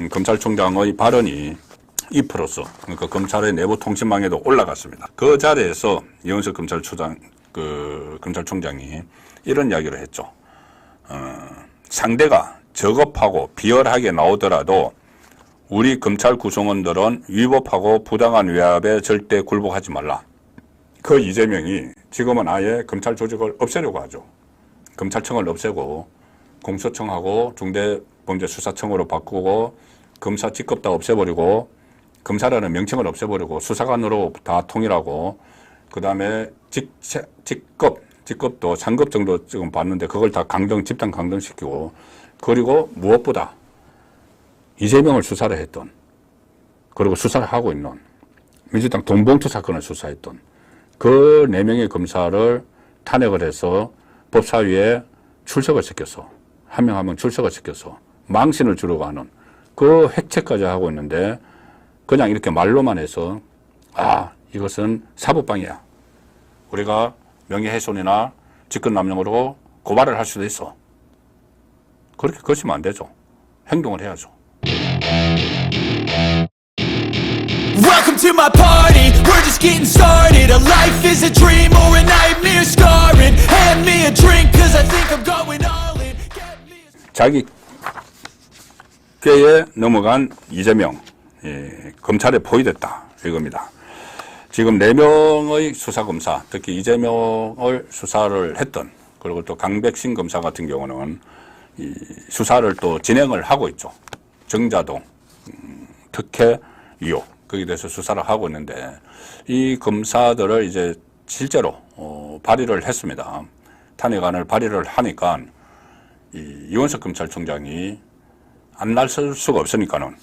검찰총장의 발언이 이프로서 그러니까 검찰의 내부 통신망에도 올라갔습니다. 그 자리에서 이원석 검찰총장이 이런 이야기를 했죠. 상대가 저급하고 비열하게 나오더라도 우리 검찰 구성원들은 위법하고 부당한 외압에 절대 굴복하지 말라. 그 이재명이 지금은 아예 검찰 조직을 없애려고 하죠. 검찰청을 없애고 공수처청하고 중대범죄수사청으로 바꾸고 검사 직급 다 없애버리고 검사라는 명칭을 없애버리고 수사관으로 다 통일하고 그 다음에 직급도 상급 정도 지금 봤는데 그걸 다 집단 강등시키고 그리고 무엇보다 이재명을 수사를 했던 그리고 수사를 하고 있는 민주당 돈봉투 사건을 수사했던 그 4명의 검사를 탄핵을 해서 법사위에 출석을 시켜서 한 명 한 명 출석을 시켜서 망신을 주려고 하는 그 획책까지 하고 있는데 그냥 이렇게 말로만 해서 이것은 사법방해야. 우리가 명예훼손이나 직권남용으로 고발을 할 수도 있어. 그렇게 거시면 안 되죠. 행동을 해야죠. Welcome to my party, we're just getting started. A life is a dream or a nightmare scarring. Hand me a drink cause I think I'm going all in. 자기 꾀에 넘어간 이재명, 검찰에 포위됐다 이겁니다. 지금 4명의 수사검사, 특히 이재명을 수사를 했던 그리고 또 강백신 검사 같은 경우는 이 수사를 또 진행을 하고 있죠. 정자동, 특혜 의혹 거기에 대해서 수사를 하고 있는데 이 검사들을 이제 실제로 발의를 했습니다. 탄핵안을 발의를 하니까 이원석 검찰총장이 안 나설 수가 없으니까는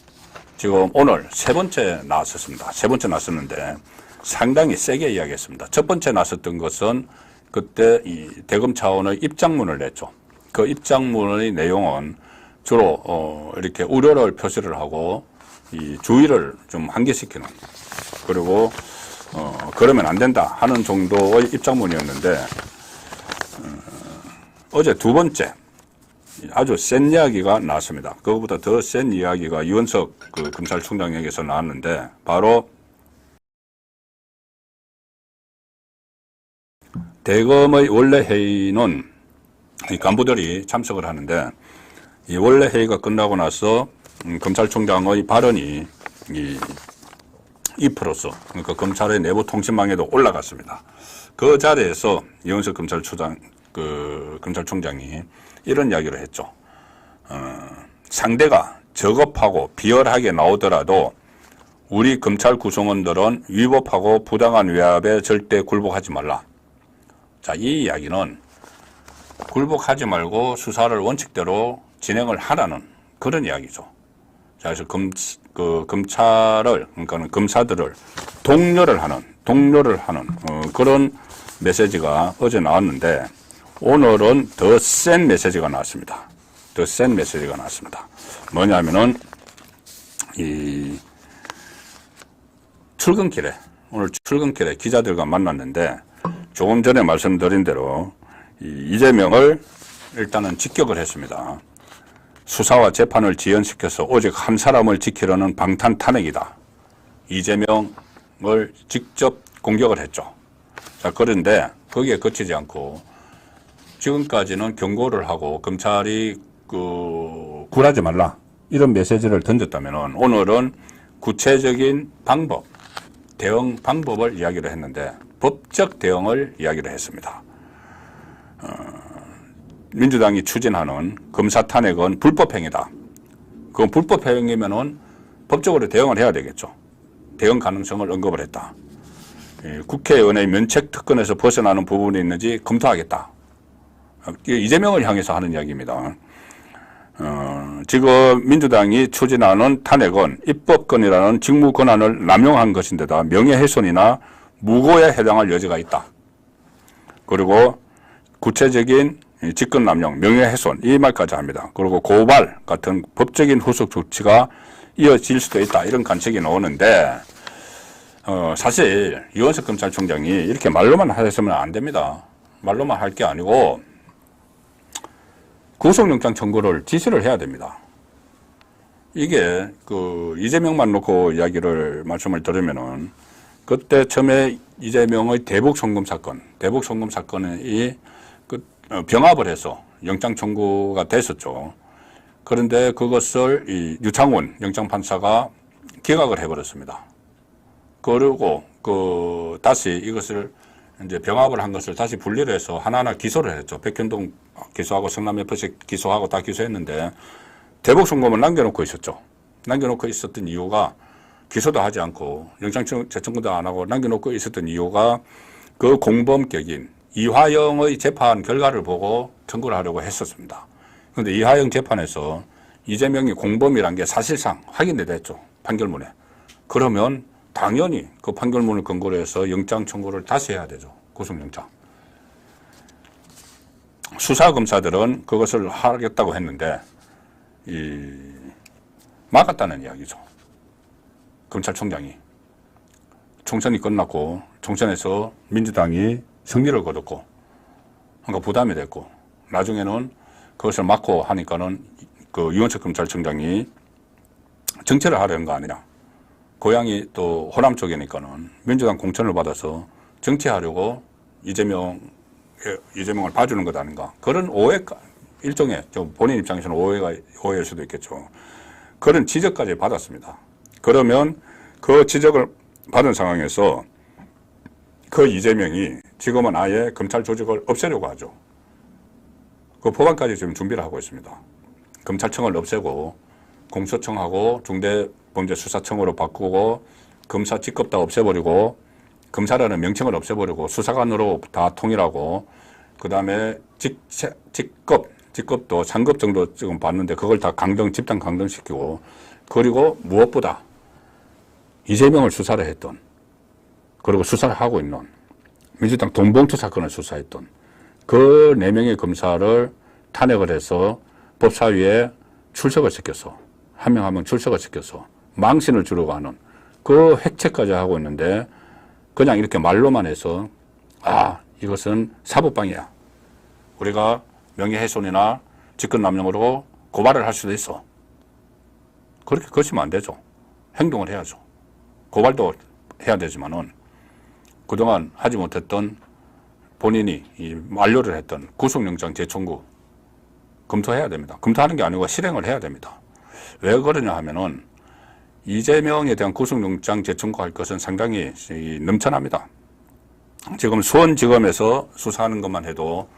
지금 오늘 3번째 나섰습니다. 3번째 나섰는데 상당히 세게 이야기했습니다. 첫 번째 나섰던 것은 그때 이 대검 차원의 입장문을 냈죠. 그 입장문의 내용은 주로 이렇게 우려를 표시를 하고 이 주의를 좀 환기시키는 그리고 그러면 안 된다 하는 정도의 입장문이었는데 어제 2번째 아주 센 이야기가 나왔습니다. 그것보다 더 센 이야기가 이원석 검찰총장에게서 나왔는데 바로 대검의 원래 회의는 이 간부들이 참석을 하는데 이 원래 회의가 끝나고 나서 검찰총장의 발언이 이프로서 그러니까 검찰의 내부 통신망에도 올라갔습니다. 그 자리에서 이원석 검찰총장이 이런 이야기를 했죠. 상대가 저급하고 비열하게 나오더라도 우리 검찰 구성원들은 위법하고 부당한 외압에 절대 굴복하지 말라. 자, 이 이야기는 굴복하지 말고 수사를 원칙대로 진행을 하라는 그런 이야기죠. 자, 그래서 검찰을, 그러니까 검사들을 독려를 하는 그런 메시지가 어제 나왔는데 오늘은 더 센 메시지가 나왔습니다. 더 센 메시지가 나왔습니다. 뭐냐면은 오늘 출근길에 기자들과 만났는데 조금 전에 말씀드린 대로 이재명을 일단은 직격을 했습니다. 수사와 재판을 지연시켜서 오직 한 사람을 지키려는 방탄 탄핵이다. 이재명을 직접 공격을 했죠. 자, 그런데 거기에 그치지 않고 지금까지는 경고를 하고 검찰이 굴하지 말라 이런 메시지를 던졌다면 오늘은 구체적인 방법, 대응 방법을 이야기를 했는데 법적 대응을 이야기를 했습니다. 민주당이 추진하는 검사 탄핵은 불법행위다. 그건 불법행위면은 법적으로 대응을 해야 되겠죠. 대응 가능성을 언급을 했다. 국회의원의 면책 특권에서 벗어나는 부분이 있는지 검토하겠다. 이재명을 향해서 하는 이야기입니다. 지금 민주당이 추진하는 탄핵은 입법권이라는 직무 권한을 남용한 것인데다 명예훼손이나 무고에 해당할 여지가 있다. 그리고 구체적인 직권남용, 명예훼손 이 말까지 합니다. 그리고 고발 같은 법적인 후속 조치가 이어질 수도 있다. 이런 관측이 나오는데 사실 이원석 검찰총장이 이렇게 말로만 하셨으면 안 됩니다. 말로만 할 게 아니고 구속영장 청구를 지시를 해야 됩니다. 이게 그 이재명만 놓고 이야기를 말씀을 드리면은 그때 처음에 이재명의 대북 송금 사건이 그 병합을 해서 영장 청구가 됐었죠. 그런데 그것을 이 유창훈 영장판사가 기각을 해버렸습니다. 그리고 그 다시 이것을 이제 병합을 한 것을 다시 분리를 해서 하나하나 기소를 했죠. 백현동 기소하고 성남FC 기소하고 다 기소했는데 대북 송금을 남겨놓고 있었죠. 남겨놓고 있었던 이유가 기소도 하지 않고 영장 재청구도 안 하고 남겨놓고 있었던 이유가 그 공범격인 이화영의 재판 결과를 보고 청구를 하려고 했었습니다. 그런데 이화영 재판에서 이재명이 공범이란 게 사실상 확인이 됐죠. 판결문에. 그러면 당연히 그 판결문을 근거로 해서 영장 청구를 다시 해야 되죠. 구속영장. 수사검사들은 그것을 하겠다고 했는데 막았다는 이야기죠. 검찰총장이. 총선이 끝났고 총선에서 민주당이 승리를 거뒀고 그러니까 부담이 됐고 나중에는 그것을 막고 하니까는 그 유원석 검찰총장이 정치를 하려는 거 아니냐. 고향이 또 호남 쪽이니까는 민주당 공천을 받아서 정치하려고 이재명을 봐주는 것 아닌가. 그런 오해가 일종의 좀 본인 입장에서는 오해일 수도 있겠죠. 그런 지적까지 받았습니다. 그러면 그 지적을 받은 상황에서 그 이재명이 지금은 아예 검찰 조직을 없애려고 하죠. 그 법안까지 지금 준비를 하고 있습니다. 검찰청을 없애고 공수처청하고 중대범죄수사청으로 바꾸고 검사 직급 다 없애버리고 검사라는 명칭을 없애버리고 수사관으로 다 통일하고 그 다음에 직급도 상급 정도 지금 봤는데 그걸 다 집단 강등시키고 그리고 무엇보다 이재명을 수사를 했던 그리고 수사를 하고 있는 민주당 돈봉투 사건을 수사했던 그 4명의 검사를 탄핵을 해서 법사위에 출석을 시켜서 한 명 한 명 출석을 시켜서 망신을 주려고 하는 그 획책까지 하고 있는데 그냥 이렇게 말로만 해서 이것은 사법방해야. 우리가 명예훼손이나 직권남용으로 고발을 할 수도 있어. 그렇게 거시면 안 되죠. 행동을 해야죠. 고발도 해야 되지만은 그동안 하지 못했던 본인이 만료를 했던 구속영장 재청구 검토해야 됩니다. 검토하는 게 아니고 실행을 해야 됩니다. 왜 그러냐 하면은 이재명에 대한 구속영장 재청구할 것은 상당히 넘쳐납니다. 지금 수원지검에서 수사하는 것만 해도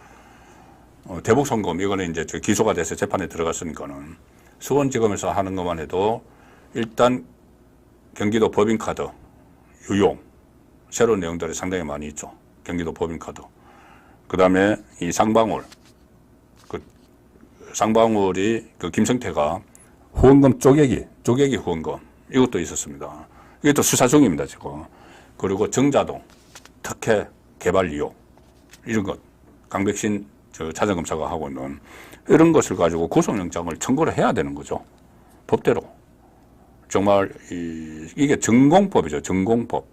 대북 송금 이거는 이제 기소가 돼서 재판에 들어갔으니까는 수원지검에서 하는 것만 해도 일단 경기도 법인카드 유용 새로운 내용들이 상당히 많이 있죠. 경기도 법인카드. 그 다음에 이 쌍방울이 그 김성태가 후원금 쪼개기 후원금 이것도 있었습니다. 이게 또 수사 중입니다, 지금. 그리고 정자동 특혜 개발 이용 이런 것 강백신 차장검사가 하고 있는 이런 것을 가지고 구속영장을 청구를 해야 되는 거죠. 법대로. 정말 이게 전공법이죠. 전공법.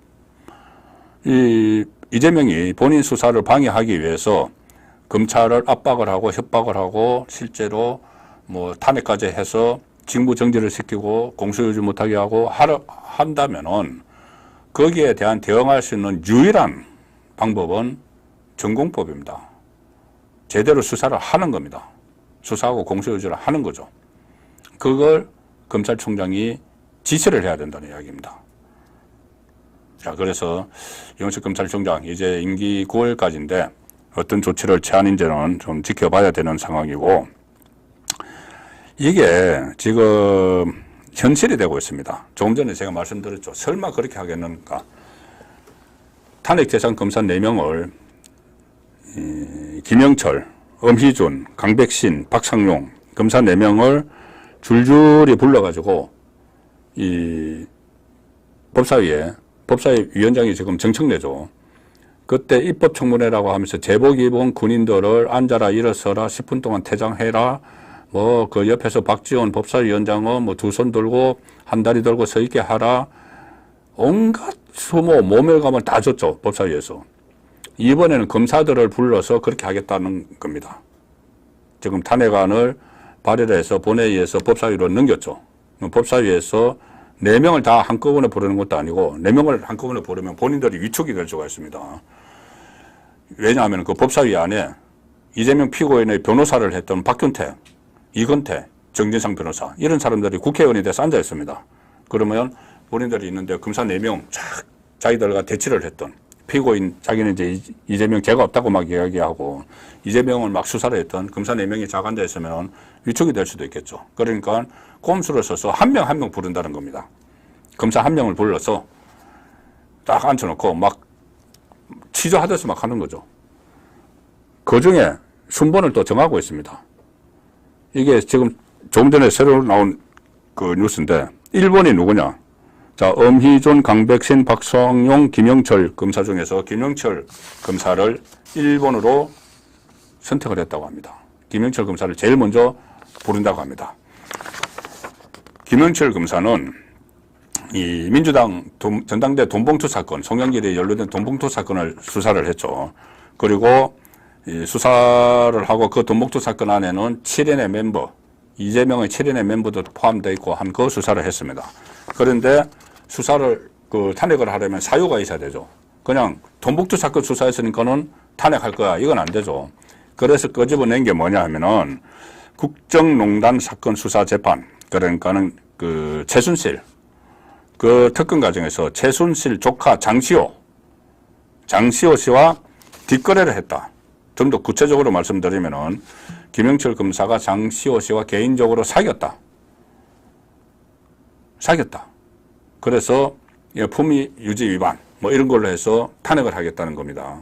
이재명이 본인 수사를 방해하기 위해서 검찰을 압박을 하고 협박을 하고 실제로 뭐 탄핵까지 해서 직무 정지를 시키고 공소유지 못하게 하고 한다면은 거기에 대한 대응할 수 있는 유일한 방법은 전공법입니다. 제대로 수사를 하는 겁니다. 수사하고 공소유지를 하는 거죠. 그걸 검찰총장이 지시를 해야 된다는 이야기입니다. 자, 그래서 유원석 검찰총장 이제 임기 9월까지인데 어떤 조치를 취하는지는 좀 지켜봐야 되는 상황이고 이게 지금 현실이 되고 있습니다. 조금 전에 제가 말씀드렸죠. 설마 그렇게 하겠는가. 탄핵 대상 검사 4명을 김영철, 엄희준, 강백신, 박상용 검사 4명을 줄줄이 불러가지고 법사위 위원장이 지금 정청래죠. 그때 입법청문회라고 하면서 제복 입은 군인들을 앉아라 일어서라 10분 동안 퇴장해라 뭐 그 옆에서 박지원 법사위원장은 뭐 2손 들고 한 다리 들고 서 있게 하라 온갖 수모 모멸감을 다 줬죠. 법사위에서. 이번에는 검사들을 불러서 그렇게 하겠다는 겁니다. 지금 탄핵안을 발의를 해서 본회의에서 법사위로 넘겼죠. 법사위에서 4명을 다 한꺼번에 부르는 것도 아니고 4명을 한꺼번에 부르면 본인들이 위축이 될 수가 있습니다. 왜냐하면 그 법사위 안에 이재명 피고인의 변호사를 했던 박균태, 이건태, 정진상 변호사 이런 사람들이 국회의원이 돼서 앉아 있습니다. 그러면 본인들이 있는데 검사 4명 자기들과 대치를 했던 피고인 자기는 이제 이재명 죄가 없다고 막 이야기하고 이재명을 막 수사를 했던 검사 4명이 작 앉아 있으면 위축이 될 수도 있겠죠. 그러니까 꼼수를 써서 한 명 한 명 부른다는 겁니다. 검사 1명을 불러서 딱 앉혀놓고 막 취조하듯이 막 하는 거죠. 그 중에 순번을 또 정하고 있습니다. 이게 지금 조금 전에 새로 나온 그 뉴스인데 1번이 누구냐? 자, 엄희준, 강백신, 박성용, 김영철 검사 중에서 김영철 검사를 1번으로 선택을 했다고 합니다. 김영철 검사를 제일 먼저 부른다고 합니다. 김영철 검사는 이 민주당 전당대 돈봉투 사건, 송영길이 연루된 돈봉투 사건을 수사를 했죠. 그리고 이 수사를 하고 그 돈봉투 사건 안에는 7인의 멤버, 이재명의 7인의 멤버도 포함되어 있고 한 그 수사를 했습니다. 그런데 수사를 탄핵을 하려면 사유가 있어야 되죠. 그냥 돈봉투 사건 수사했으니까는 탄핵할 거야. 이건 안 되죠. 그래서 끄집어낸 게 뭐냐 하면은 국정농단 사건 수사 재판. 그러니까는 그 최순실 그 특검 과정에서 최순실 조카 장시호 씨와 뒷거래를 했다. 좀 더 구체적으로 말씀드리면은 김영철 검사가 장시호 씨와 개인적으로 사귀었다. 그래서 품위 유지 위반 뭐 이런 걸로 해서 탄핵을 하겠다는 겁니다.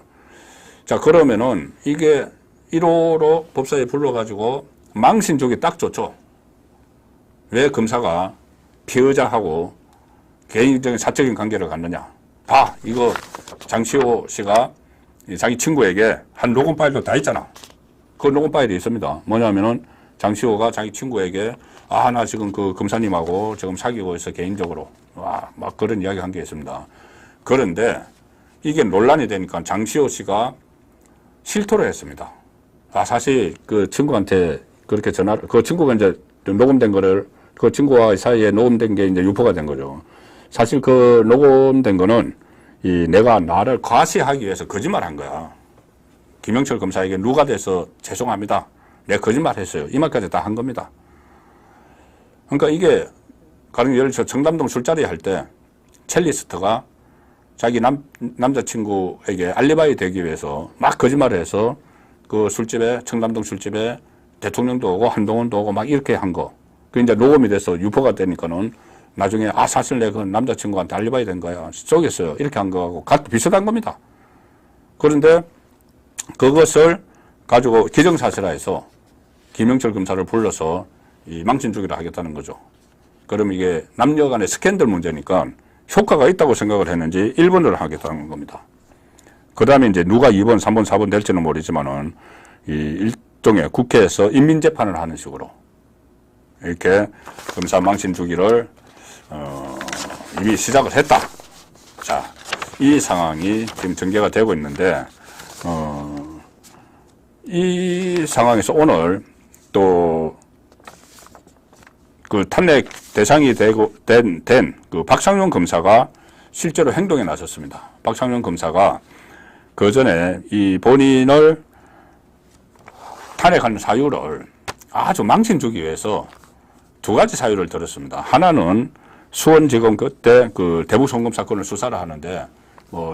자, 그러면은 이게 1호로 법사위에 불러가지고 망신 주기 딱 좋죠. 왜 검사가 피의자하고 개인적인 사적인 관계를 갖느냐. 봐, 이거 장시호 씨가 자기 친구에게 한 녹음 파일도 다 있잖아. 그 녹음 파일이 있습니다. 뭐냐면은 장시호가 자기 친구에게 나 지금 그 검사님하고 지금 사귀고 있어 개인적으로. 막 그런 이야기 한 게 있습니다. 그런데 이게 논란이 되니까 장시호 씨가 실토를 했습니다. 사실 그 친구한테 그렇게 그 친구가 이제 녹음된 거를 그 친구와 사이에 녹음된 게 이제 유포가 된 거죠. 사실 그 녹음된 거는 내가 나를 과시하기 위해서 거짓말 한 거야. 김영철 검사에게 누가 돼서 죄송합니다. 내가 거짓말 했어요. 이 말까지 다 한 겁니다. 그러니까 이게 가령 예를 들어 청담동 술자리 할 때 첼리스트가 자기 남자친구에게 알리바이 되기 위해서 막 거짓말을 해서 그 술집에 청담동 술집에 대통령도 오고 한동훈도 오고 막 이렇게 한 거. 그 이제 녹음이 돼서 유포가 되니까는 나중에 사실 내가 그 남자친구한테 알리바이 된 거야. 속였어요. 이렇게 한 거하고 비슷한 겁니다. 그런데 그것을 가지고 기정사실화해서 김영철 검사를 불러서 이 망신 주기를 하겠다는 거죠. 그럼 이게 남녀 간의 스캔들 문제니까 효과가 있다고 생각을 했는지 1번을 하겠다는 겁니다. 그 다음에 이제 누가 2번, 3번, 4번 될지는 모르지만은 이 일종의 국회에서 인민재판을 하는 식으로 이렇게 검사 망신 주기를 이미 시작을 했다. 자, 이 상황이 지금 전개가 되고 있는데 이 상황에서 오늘 또 그 탄핵 대상이 된 그 박상용 검사가 실제로 행동에 나섰습니다. 박상용 검사가 그 전에 이 본인을 탄핵하는 사유를 아주 망신 주기 위해서 2가지 사유를 들었습니다. 하나는 수원지검 그때 그 대북송금 사건을 수사를 하는데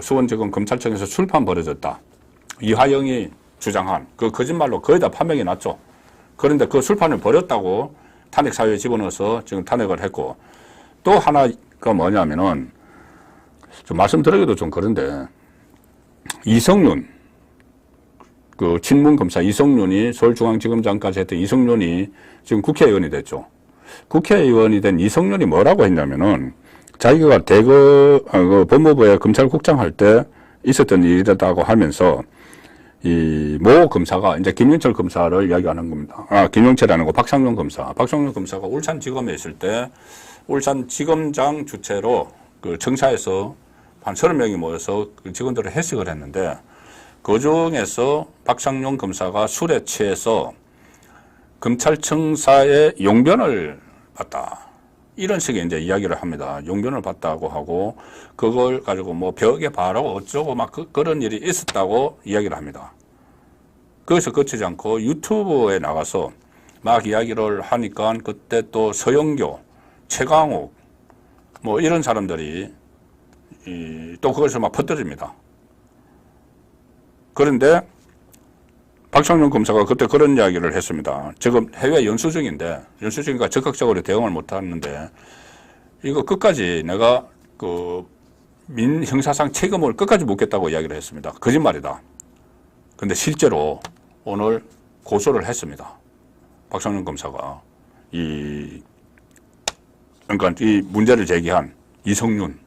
수원지검 검찰청에서 술판 벌어졌다. 이화영이 주장한 그 거짓말로 거의 다 판명이 났죠. 그런데 그 술판을 벌였다고 탄핵 사유에 집어넣어서 지금 탄핵을 했고, 또 하나가 뭐냐면은 좀 말씀드리기도 좀 그런데 이성윤 그 친문검사 이성윤이 서울중앙지검장까지 했던 이성윤이 지금 국회의원이 됐죠. 국회의원이 된 이성윤이 뭐라고 했냐면은 자기가 그 법무부에 검찰국장 할 때 있었던 일이라고 하면서 이 모 검사가 이제 김영철 검사를 이야기하는 겁니다. 김영철이 아니고 박상용 검사. 박상용 검사가 울산지검에 있을 때 울산지검장 주최로 그 청사에서 한 30명이 모여서 그 직원들을 회식을 했는데 그 중에서 박상용 검사가 술에 취해서 검찰청사의 용변을 봤다. 이런 식의 이제 이야기를 합니다. 용변을 봤다고 하고 그걸 가지고 뭐 벽에 바라고 어쩌고 막 그런 일이 있었다고 이야기를 합니다. 거기서 그치지 않고 유튜브에 나가서 막 이야기를 하니까 그때 또 서영교, 최강욱 뭐 이런 사람들이 또 그것을 막 퍼뜨립니다. 그런데 박창준 검사가 그때 그런 이야기를 했습니다. 지금 해외 연수 중인데, 연수 중이니까 적극적으로 대응을 못 하는데, 이거 끝까지 내가 그 민형사상 책임을 끝까지 묻겠다고 이야기를 했습니다. 거짓말이다. 근데 실제로 오늘 고소를 했습니다. 박창준 검사가 그러니까 이 문제를 제기한 이성윤,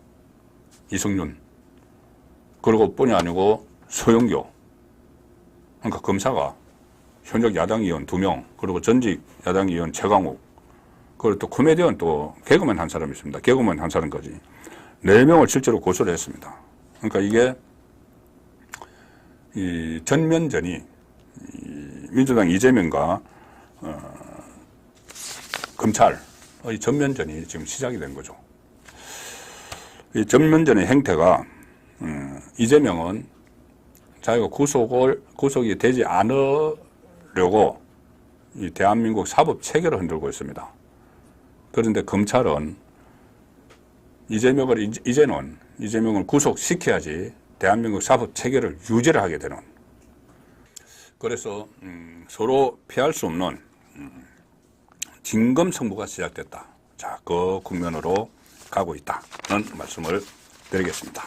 그리고 뿐이 아니고 서영교, 그러니까 검사가 현역 야당 의원 2명, 그리고 전직 야당 의원 최강욱, 그리고 또 코미디언 또 개그맨 한 사람이 있습니다. 개그맨 한 사람까지 4명을 실제로 고소를 했습니다. 그러니까 이게 이 전면전이 민주당 이재명과 검찰의 전면전이 지금 시작이 된 거죠. 이 전면전의 행태가 이재명은 자기가 구속이 되지 않으려고 이 대한민국 사법 체계를 흔들고 있습니다. 그런데 검찰은 이재명을 구속시켜야지 대한민국 사법 체계를 유지를 하게 되는. 그래서 서로 피할 수 없는 진검승부가 시작됐다. 자, 그 국면으로 가고 있다는 말씀을 드리겠습니다.